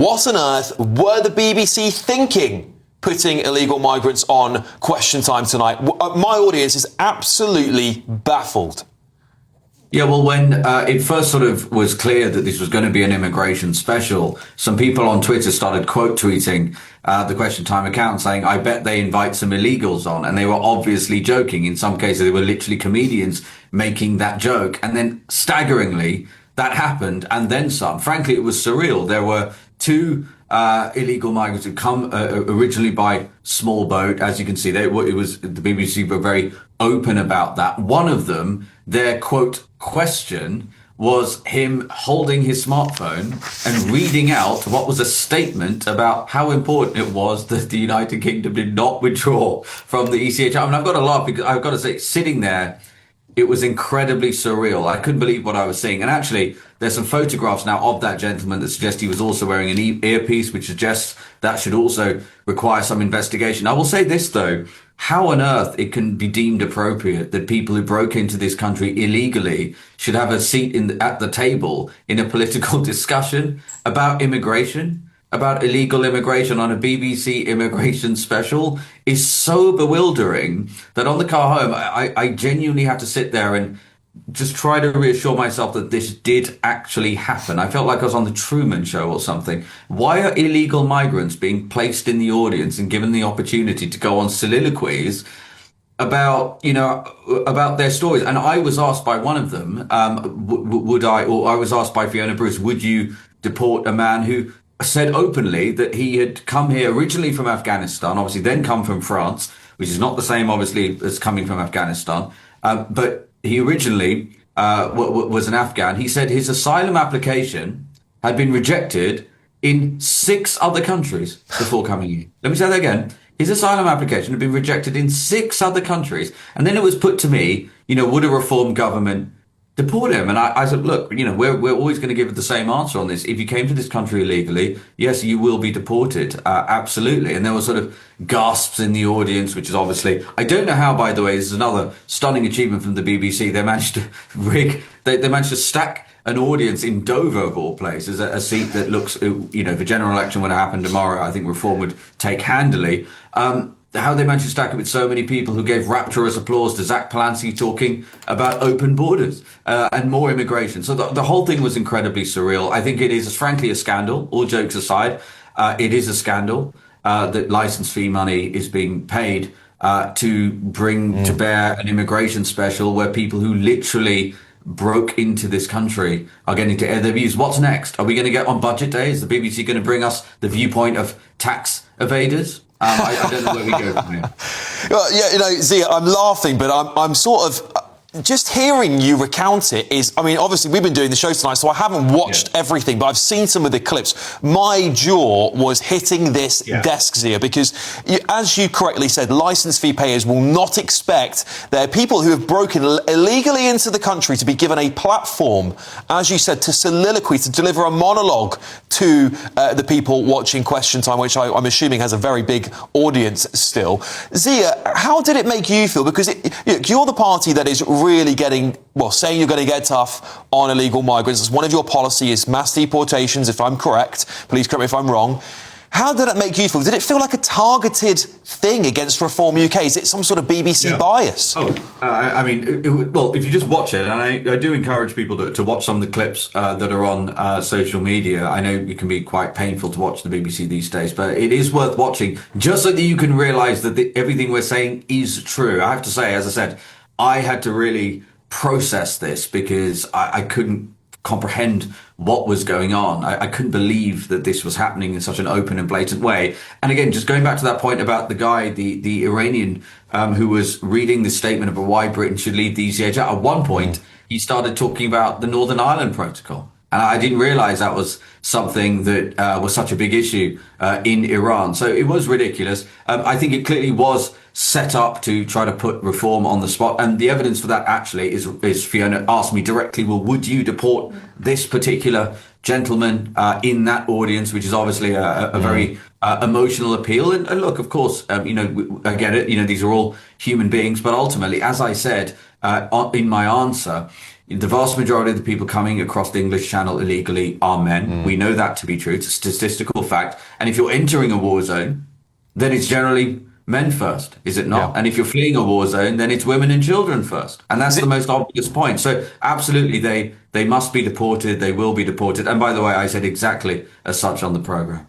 What on earth were the BBC thinking putting illegal migrants on Question Time tonight? My audience is absolutely baffled. Yeah, well, when it first sort of was clear that this was going to be an immigration special, some people on Twitter started quote tweeting the Question Time account saying, I bet they invite some illegals on. And they were obviously joking. In some cases, they were literally comedians making that joke. And then staggeringly, that happened. And then some. Frankly, it was surreal. There were two illegal migrants who come originally by small boat. As you can see, the BBC were very open about that. One of them, their quote question was him holding his smartphone and reading out what was a statement about how important it was that the United Kingdom did not withdraw from the ECHR. I mean, I've got to laugh because I've got to say, sitting there, it was incredibly surreal. I couldn't believe what I was seeing. And actually, there's some photographs now of that gentleman that suggest he was also wearing an earpiece, which suggests that should also require some investigation. I will say this, though. How on earth it can be deemed appropriate that people who broke into this country illegally should have a seat at the table in a political discussion about immigration, about illegal immigration on a BBC immigration special is so bewildering that on the car home, I genuinely had to sit there and just try to reassure myself that this did actually happen. I felt like I was on the Truman Show or something. Why are illegal migrants being placed in the audience and given the opportunity to go on soliloquies about their stories? And I was asked by one of them, I was asked by Fiona Bruce, would you deport a man who said openly that he had come here originally from Afghanistan, obviously then come from France, which is not the same, obviously, as coming from Afghanistan, but he originally was an Afghan. He said his asylum application had been rejected in 6 other countries before coming here. Let me say that again. His asylum application had been rejected in 6 other countries. And then it was put to me, would a reform government deport him? And I said, look, we're always going to give it the same answer on this. If you came to this country illegally, yes, you will be deported. Absolutely. And there were sort of gasps in the audience, which is obviously, I don't know how, by the way, this is another stunning achievement from the BBC. They managed to they managed to stack an audience in Dover, of all places, a seat that looks, the general election would happen tomorrow. I think reform would take handily. How they managed to stack it with so many people who gave rapturous applause to Zach Palancy talking about open borders and more immigration. So the whole thing was incredibly surreal. I think it is, frankly, a scandal. All jokes aside, it is a scandal that license fee money is being paid to bring to bear an immigration special where people who literally broke into this country are getting to air their views. What's next? Are we going to get on budget day? Is the BBC going to bring us the viewpoint of tax evaders? I don't know where we go from here. Well, yeah, Zia, I'm laughing, but I'm sort of... Just hearing you recount it is, I mean, obviously we've been doing the show tonight, so I haven't watched everything, but I've seen some of the clips. My jaw was hitting this desk, Zia, because as you correctly said, licence fee payers will not expect their people who have broken illegally into the country to be given a platform, as you said, to soliloquy, to deliver a monologue to the people watching Question Time, which I'm assuming has a very big audience still. Zia, how did it make you feel? Because you're the party that is really saying you're going to get tough on illegal migrants. As one of your policies, mass deportations, if I'm correct. Please correct me if I'm wrong. How did it make you feel? Did it feel like a targeted thing against Reform UK? Is it some sort of BBC bias? I mean, if you just watch it, and I do encourage people to watch some of the clips that are on social media. I know it can be quite painful to watch the BBC these days, but it is worth watching just so that you can realise that everything we're saying is true. I have to say, as I said, I had to really process this because I couldn't comprehend what was going on. I couldn't believe that this was happening in such an open and blatant way. And again, just going back to that point about the guy, the Iranian, who was reading the statement about why Britain should leave the ECHR, at one point, he started talking about the Northern Ireland Protocol. And I didn't realize that was something that was such a big issue in Iran. So it was ridiculous. I think it clearly was set up to try to put reform on the spot. And the evidence for that actually is Fiona asked me directly, well, would you deport this particular gentleman in that audience, which is obviously a very emotional appeal. And look, of course, I get it. These are all human beings. But ultimately, as I said in my answer, The vast majority of the people coming across the English Channel illegally are men. We know that to be true. It's a statistical fact. And if you're entering a war zone, then it's generally men first, is it not? Yeah. And if you're fleeing a war zone, then it's women and children first. And that's the most obvious point. So absolutely, they must be deported. They will be deported. And by the way, I said exactly as such on the program.